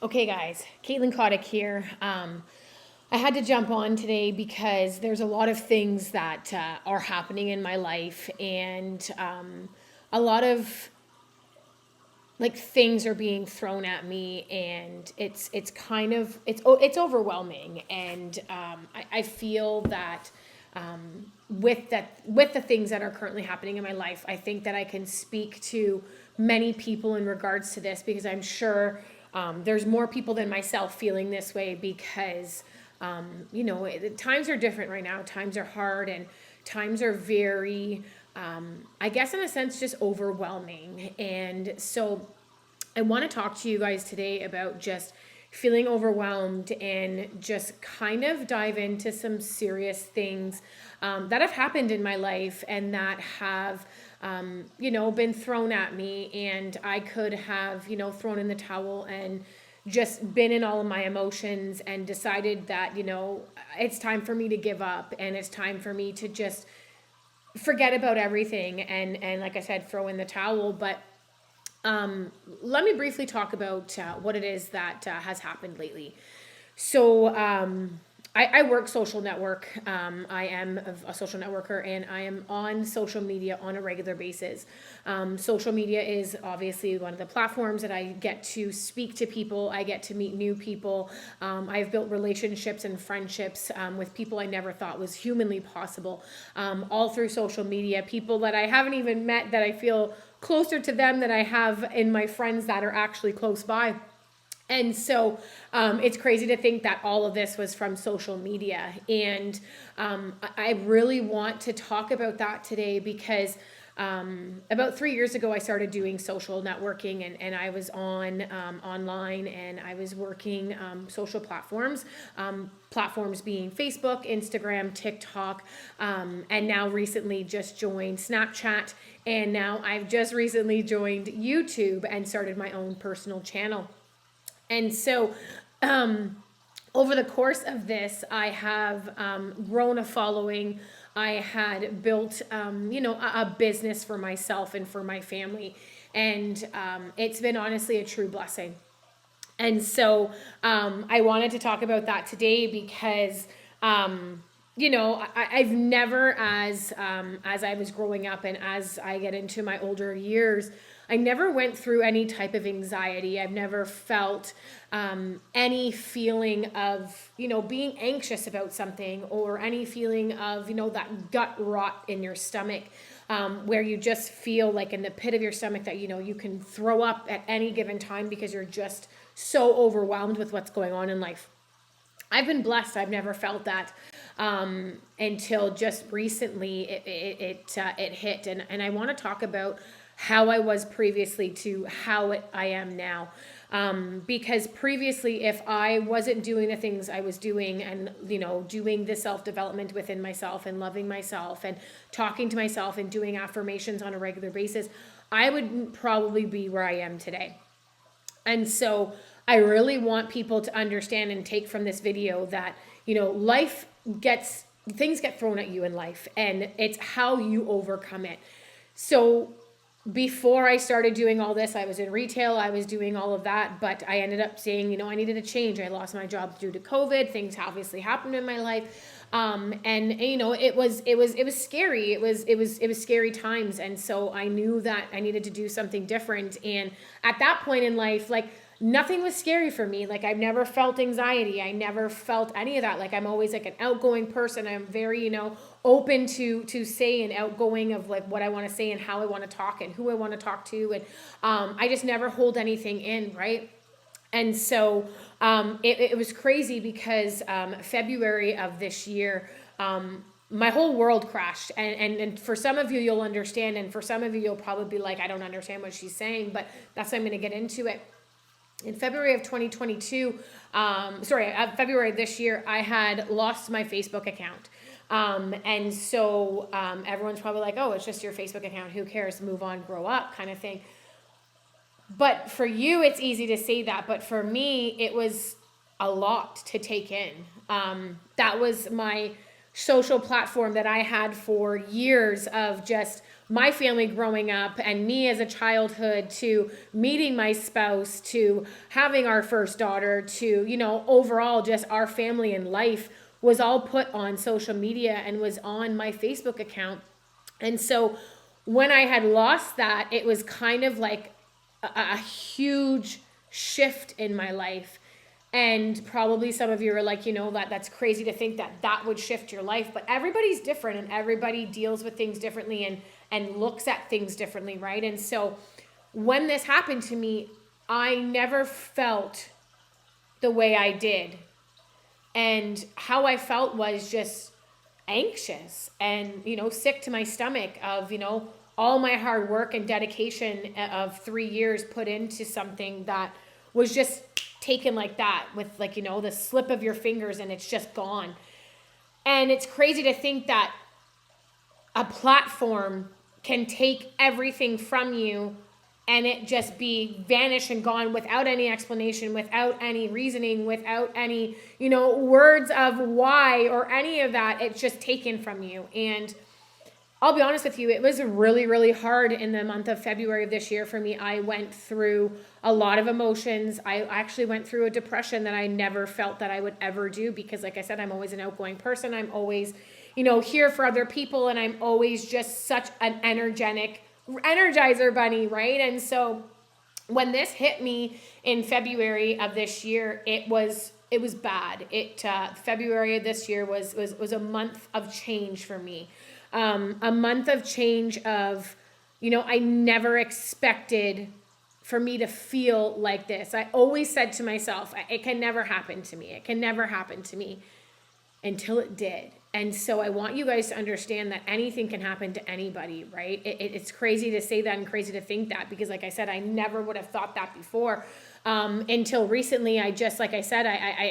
Okay, guys, Caitlin Kotick here. I had to jump on today because there's a lot of things that are happening in my life, and a lot of like things are being thrown at me, and it's kind of it's overwhelming, and I feel that with the things that are currently happening in my life, I think that I can speak to many people in regards to this because I'm sure there's more people than myself feeling this way because times are different right now. Times are hard, and times are very I guess in a sense just overwhelming. And so I want to talk to you guys today about just feeling overwhelmed and just kind of dive into some serious things that have happened in my life and that have, been thrown at me. And I could have, thrown in the towel and just been in all of my emotions and decided that, it's time for me to give up and it's time for me to just forget about everything and like I said, throw in the towel. But let me briefly talk about what it is that has happened lately. So I work social network. I am a social networker, and I am on social media on a regular basis. Social media is obviously one of the platforms that I get to speak to people. I get to meet new people. I've built relationships and friendships with people I never thought was humanly possible, all through social media. People that I haven't even met that I feel closer to them than I have in my friends that are actually close by. And so it's crazy to think that all of this was from social media. And I really want to talk about that today because about 3 years ago, I started doing social networking, and I was on online, and I was working social platforms, platforms being Facebook, Instagram, TikTok, and now recently just joined Snapchat. And now I've just recently joined YouTube and started my own personal channel. And so, over the course of this, I have grown a following. I had built, a business for myself and for my family. And it's been honestly a true blessing. And so I wanted to talk about that today because, I've never, as I was growing up and as I get into my older years, I never went through any type of anxiety. I've never felt any feeling of, being anxious about something, or any feeling of, that gut rot in your stomach, where you just feel like in the pit of your stomach that, you can throw up at any given time because you're just so overwhelmed with what's going on in life. I've been blessed. I've never felt that until just recently it hit. And I want to talk about how I was previously to how I am now. Because previously, if I wasn't doing the things I was doing and, doing the self-development within myself and loving myself and talking to myself and doing affirmations on a regular basis, I would probably be where I am today. And so I really want people to understand and take from this video that, things get thrown at you in life, and it's how you overcome it. So before I started doing all this, I was in retail, I was doing all of that, but I ended up saying, I needed a change. I lost my job due to COVID. Things obviously happened in my life. It was scary. It was scary times. And so I knew that I needed to do something different. And at that point in life, like, nothing was scary for me. Like, I've never felt anxiety. I never felt any of that. Like, I'm always like an outgoing person. I'm very, open to say and outgoing of like what I want to say and how I want to talk and who I want to talk to. And I just never hold anything in, right? And so it was crazy because February of this year, my whole world crashed. And for some of you, you'll understand. And for some of you, you'll probably be like, I don't understand what she's saying, but that's why I'm going to get into it. In February of 2022, February of this year, I had lost my Facebook account. And so everyone's probably like, oh, it's just your Facebook account. Who cares? Move on, grow up kind of thing. But for you, it's easy to say that. But for me, it was a lot to take in. That was my social platform that I had for years of just my family growing up and me as a childhood to meeting my spouse to having our first daughter to, overall just our family and life was all put on social media and was on my Facebook account. And so when I had lost that, it was kind of like a huge shift in my life. And probably some of you are like, that's crazy to think that would shift your life. But everybody's different and everybody deals with things differently and looks at things differently, right? And so when this happened to me, I never felt the way I did. And how I felt was just anxious and, sick to my stomach of, all my hard work and dedication of 3 years put into something that was just taken like that with the slip of your fingers and it's just gone. And it's crazy to think that a platform can take everything from you and it just be vanished and gone without any explanation, without any reasoning, without any, words of why or any of that. It's just taken from you. And I'll be honest with you, it was really, really hard in the month of February of this year for me. I went through a lot of emotions. I actually went through a depression that I never felt that I would ever do because, like I said, I'm always an outgoing person. I'm always, here for other people, and I'm always just such an energizer bunny, right? And so when this hit me in February of this year, it was bad. February of this year was a month of change for me. A month of change of, I never expected for me to feel like this. I always said to myself, it can never happen to me. It can never happen to me until it did. And so I want you guys to understand that anything can happen to anybody, right? It's crazy to say that and crazy to think that because, like I said, I never would have thought that before until recently. I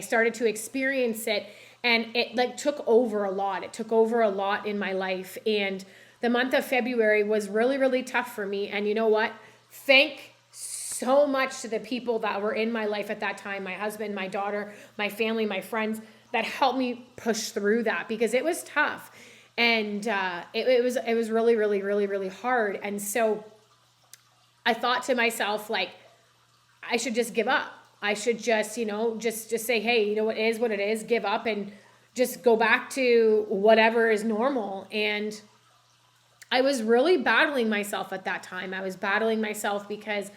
started to experience it. And it took over a lot. It took over a lot in my life. And the month of February was really, really tough for me. And you know what? Thank so much to the people that were in my life at that time, my husband, my daughter, my family, my friends, that helped me push through that because it was tough. And it was really, really, really, really hard. And so I thought to myself, I should just give up. I should just, just say, hey, it is what it is, give up and just go back to whatever is normal. And I was really battling myself at that time. I was battling myself because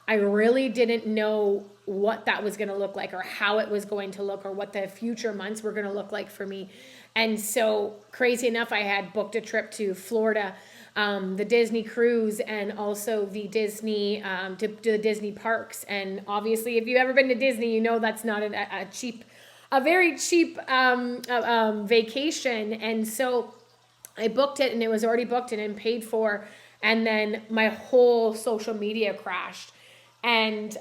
I really didn't know what that was going to look like or how it was going to look or what the future months were going to look like for me. And so crazy enough, I had booked a trip to Florida, the Disney cruise, and also the Disney, to the Disney parks. And obviously, if you've ever been to Disney, that's not a very cheap vacation. And so I booked it and it was already booked and paid for. And then my whole social media crashed. And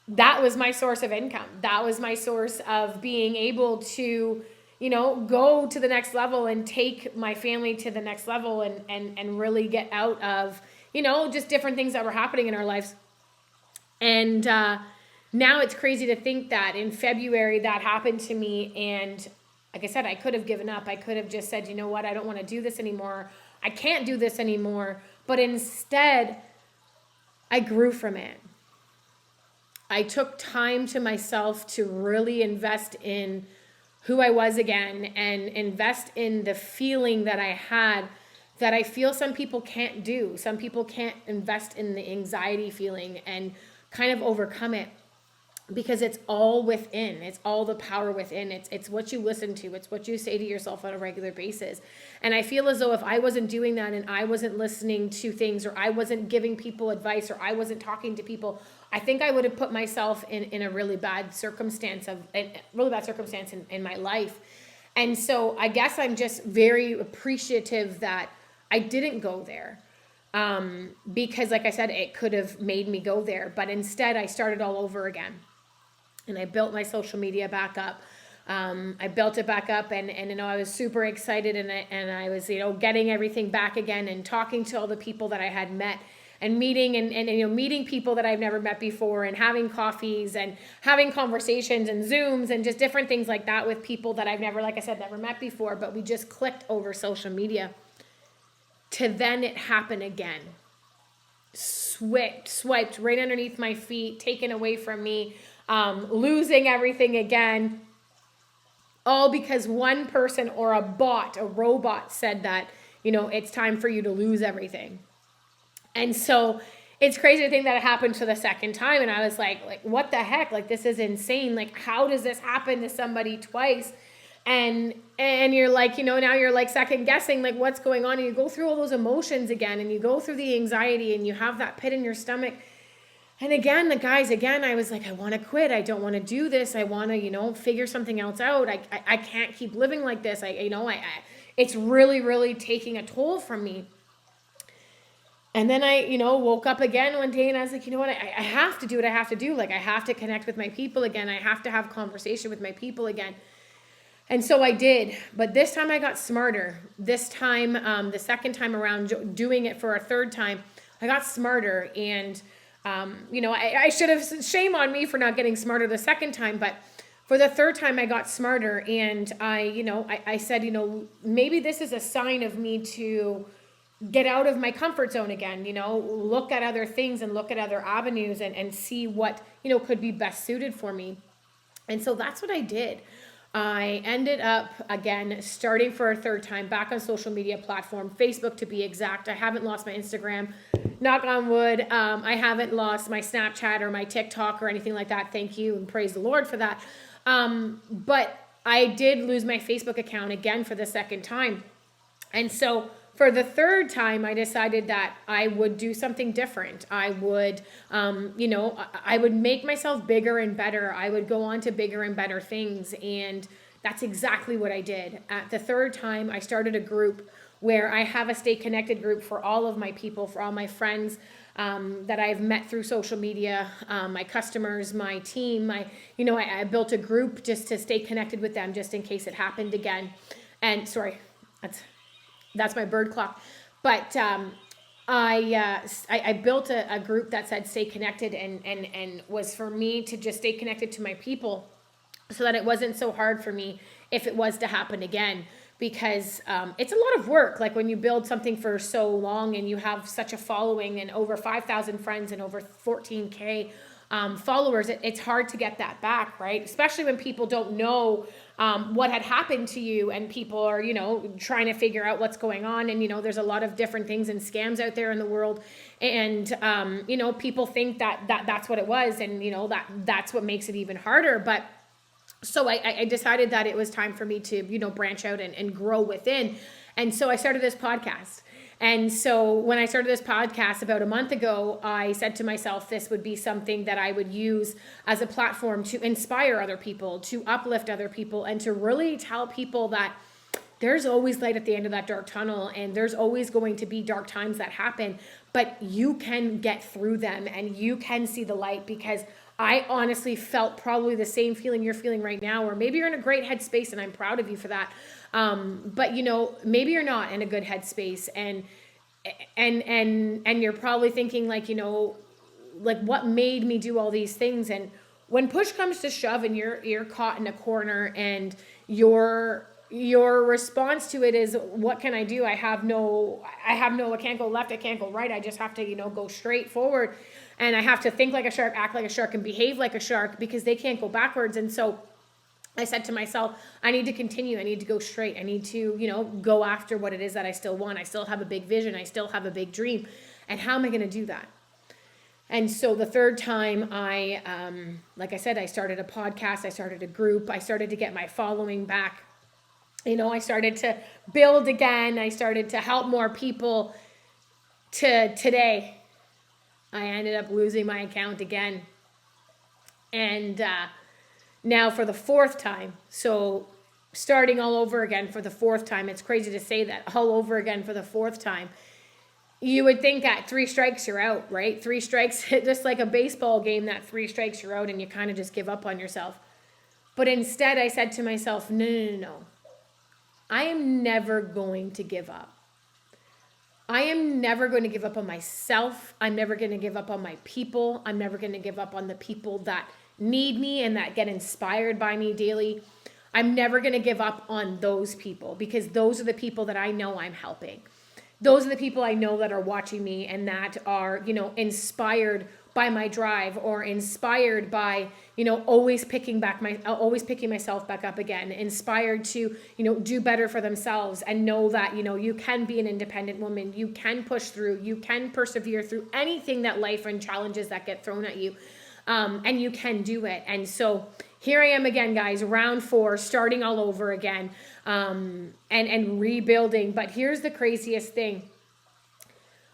that was my source of income. That was my source of being able to go to the next level and take my family to the next level and really get out of, just different things that were happening in our lives. And now it's crazy to think that in February that happened to me. And like I said, I could have given up. I could have just said, you know what, I don't want to do this anymore. I can't do this anymore. But instead, I grew from it. I took time to myself to really invest in who I was again and invest in the feeling that I had that I feel some people can't do. Some people can't invest in the anxiety feeling and kind of overcome it because it's all within. It's all the power within. It's what you listen to. It's what you say to yourself on a regular basis. And I feel as though if I wasn't doing that and I wasn't listening to things or I wasn't giving people advice or I wasn't talking to people, I think I would have put myself in a really bad circumstance in my life. And so I guess I'm just very appreciative that I didn't go there. Because like I said, it could have made me go there, but instead I started all over again. And I built my social media back up. I built it back up and I was super excited and I was, getting everything back again and talking to all the people that I had met and meeting and meeting people that I've never met before and having coffees and having conversations and Zooms and just different things like that with people that I've never met before, but we just clicked over social media. to then it happen again. Swiped right underneath my feet, taken away from me, losing everything again. All because one person or a robot said that, it's time for you to lose everything. And so it's crazy to think that it happened for the second time. And I was like, what the heck? Like, this is insane. Like, how does this happen to somebody twice? And you're like, now you're like second guessing, like, what's going on? And you go through all those emotions again, and you go through the anxiety, and you have that pit in your stomach. And again, I was like, I want to quit. I don't want to do this. I want to, figure something else out. I can't keep living like this. It's really, really taking a toll from me. And then I, woke up again one day, and I was like, I have to do what I have to do. Like, I have to connect with my people again. I have to have conversation with my people again. And so I did, but this time I got smarter. This time, the second time around, doing it for a third time, I got smarter. And, I should have, shame on me for not getting smarter the second time, but for the third time I got smarter. And I said, maybe this is a sign of me to get out of my comfort zone again, look at other things and look at other avenues and see what, could be best suited for me. And so that's what I did. I ended up, again, starting for a third time back on social media platform, Facebook to be exact. I haven't lost my Instagram, knock on wood. I haven't lost my Snapchat or my TikTok or anything like that. Thank you and praise the Lord for that. But I did lose my Facebook account again for the second time. And so for the third time, I decided that I would do something different. I would, I would make myself bigger and better. I would go on to bigger and better things. And that's exactly what I did. At the third time, I started a group where I have a Stay Connected group for all of my people, for all my friends that I've met through social media, my customers, my team. I built a group just to stay connected with them, just in case it happened again. And sorry, that's my bird clock. But I built a group that said stay connected and was for me to just stay connected to my people so that it wasn't so hard for me if it was to happen again. Because it's a lot of work. Like when you build something for so long and you have such a following and over 5,000 friends and over 14K followers, it's hard to get that back, right? Especially when people don't know what had happened to you and people are, trying to figure out what's going on. And, there's a lot of different things and scams out there in the world. And, people think that's what it was. And, that's what makes it even harder. But so I decided that it was time for me to, branch out and grow within. And so I started this podcast. And so when I started this podcast about a month ago, I said to myself, this would be something that I would use as a platform to inspire other people, to uplift other people, and to really tell people that there's always light at the end of that dark tunnel, and there's always going to be dark times that happen, but you can get through them and you can see the light. Because I honestly felt probably the same feeling you're feeling right now, or maybe you're in a great headspace and I'm proud of you for that. But maybe you're not in a good headspace and you're probably thinking like what made me do all these things? And when push comes to shove and you're caught in a corner and your response to it is, what can I do? I can't go left. I can't go right. I just have to, go straight forward. And I have to think like a shark, act like a shark, and behave like a shark, because they can't go backwards. And so I said to myself, I need to continue. I need to go straight. I need to, go after what it is that I still want. I still have a big vision. I still have a big dream. And how am I going to do that? And so the third time like I said, I started a podcast. I started a group. I started to get my following back. I started to build again. I started to help more people. To today, I ended up losing my account again. And now for the fourth time, so starting all over again for the fourth time. It's crazy to say that, all over again for the fourth time. You would think at 3 strikes you're out, right? 3 strikes, just like a baseball game, that 3 strikes you're out and you kind of just give up on yourself. But instead I said to myself, no. I am never going to give up. I am never going to give up on myself. I'm never going to give up on my people. I'm never going to give up on the people that need me and that get inspired by me daily. I'm never going to give up on those people, because those are the people that I know I'm helping. those are the people I know that are watching me and that are, you know, inspired by my drive, or inspired by, you know, always picking myself back up again, inspired to, you know, do better for themselves and know that, you know, you can be an independent woman, you can push through, you can persevere through anything that life and challenges that get thrown at you. And you can do it. And so here I am again, guys, round 4, starting all over again, and rebuilding. But here's the craziest thing.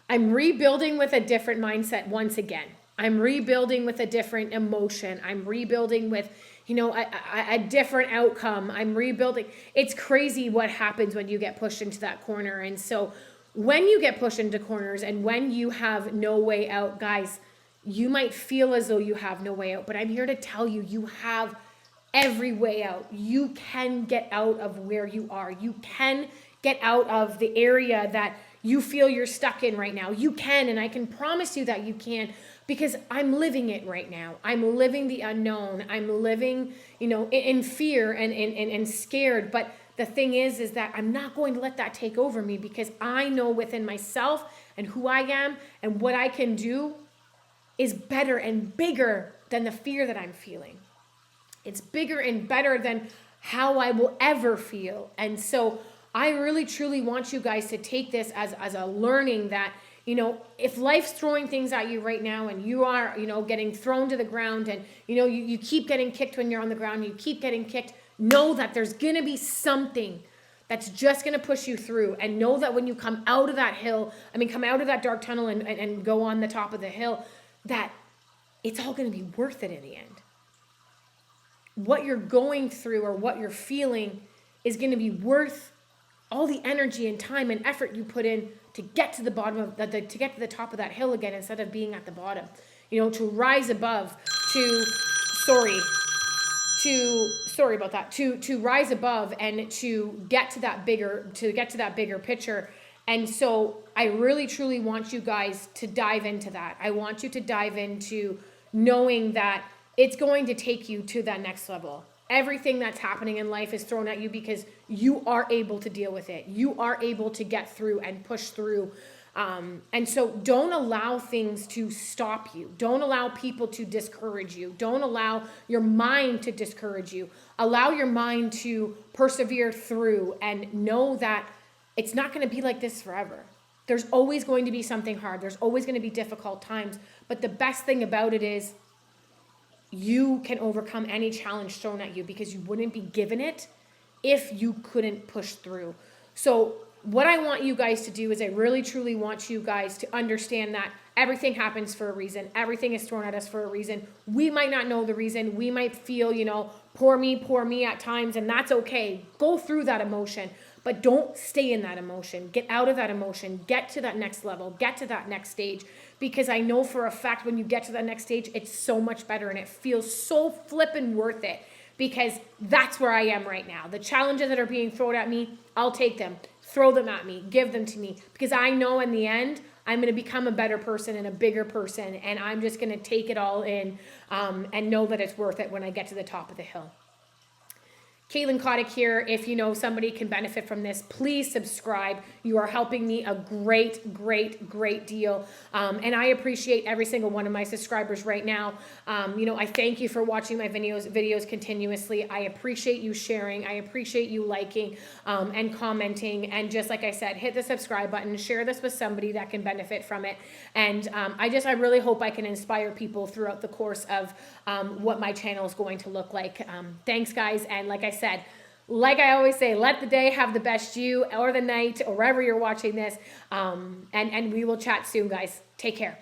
I'm rebuilding with a different mindset once again. I'm rebuilding with a different emotion. I'm rebuilding with, you know, a different outcome. I'm rebuilding. It's crazy what happens when you get pushed into that corner. And so when you get pushed into corners and when you have no way out, guys, you might feel as though you have no way out, but I'm here to tell you, you have every way out. You can get out of where you are. You can get out of the area that you feel you're stuck in right now. You can, and I can promise you that you can, because I'm living it right now. I'm living the unknown. I'm living, you know, in fear and scared. But the thing is that I'm not going to let that take over me, because I know within myself and who I am and what I can do is better and bigger than the fear that I'm feeling. It's bigger and better than how I will ever feel. And so I really, truly want you guys to take this as a learning that, you know, if life's throwing things at you right now and you are, you know, getting thrown to the ground and, you know, you keep getting kicked when you're on the ground, you keep getting kicked, know that there's going to be something that's just going to push you through. And know that when you come out of that come out of that dark tunnel and go on the top of the hill, that it's all going to be worth it in the end. What you're going through or what you're feeling is going to be worth all the energy and time and effort you put in to get to the bottom of to get to the top of that hill again, instead of being at the bottom. You know, to rise above, to rise above and to get to that bigger picture. And so I really, truly want you guys to dive into that. I want you to dive into knowing that it's going to take you to that next level. Everything that's happening in life is thrown at you because you are able to deal with it. You are able to get through and push through. And so don't allow things to stop you. Don't allow people to discourage you. Don't allow your mind to discourage you. Allow your mind to persevere through and know that it's not going to be like this forever. There's always going to be something hard. There's always going to be difficult times. But the best thing about it is you can overcome any challenge thrown at you, because you wouldn't be given it if you couldn't push through. So what I want you guys to do is I really, truly want you guys to understand that everything happens for a reason. Everything is thrown at us for a reason. We might not know the reason. We might feel, you know, poor me at times, and that's okay. Go through that emotion. But don't stay in that emotion. Get out of that emotion. Get to that next level. Get to that next stage. Because I know for a fact when you get to that next stage, it's so much better and it feels so flippin' worth it. Because that's where I am right now. The challenges that are being thrown at me, I'll take them. Throw them at me. Give them to me. Because I know in the end, I'm going to become a better person and a bigger person. And I'm just going to take it all in and know that it's worth it when I get to the top of the hill. Caitlin Kotick here. If you know somebody can benefit from this, please subscribe. You are helping me a great, great, great deal. And I appreciate every single one of my subscribers right now. You know, I thank you for watching my videos continuously. I appreciate you sharing. I appreciate you liking and commenting. And just like I said, hit the subscribe button, share this with somebody that can benefit from it. And I really hope I can inspire people throughout the course of what my channel is going to look like. Thanks, guys. And like I said, like I always say, let the day have the best you, or the night, or wherever you're watching this. And we will chat soon, guys. Take care.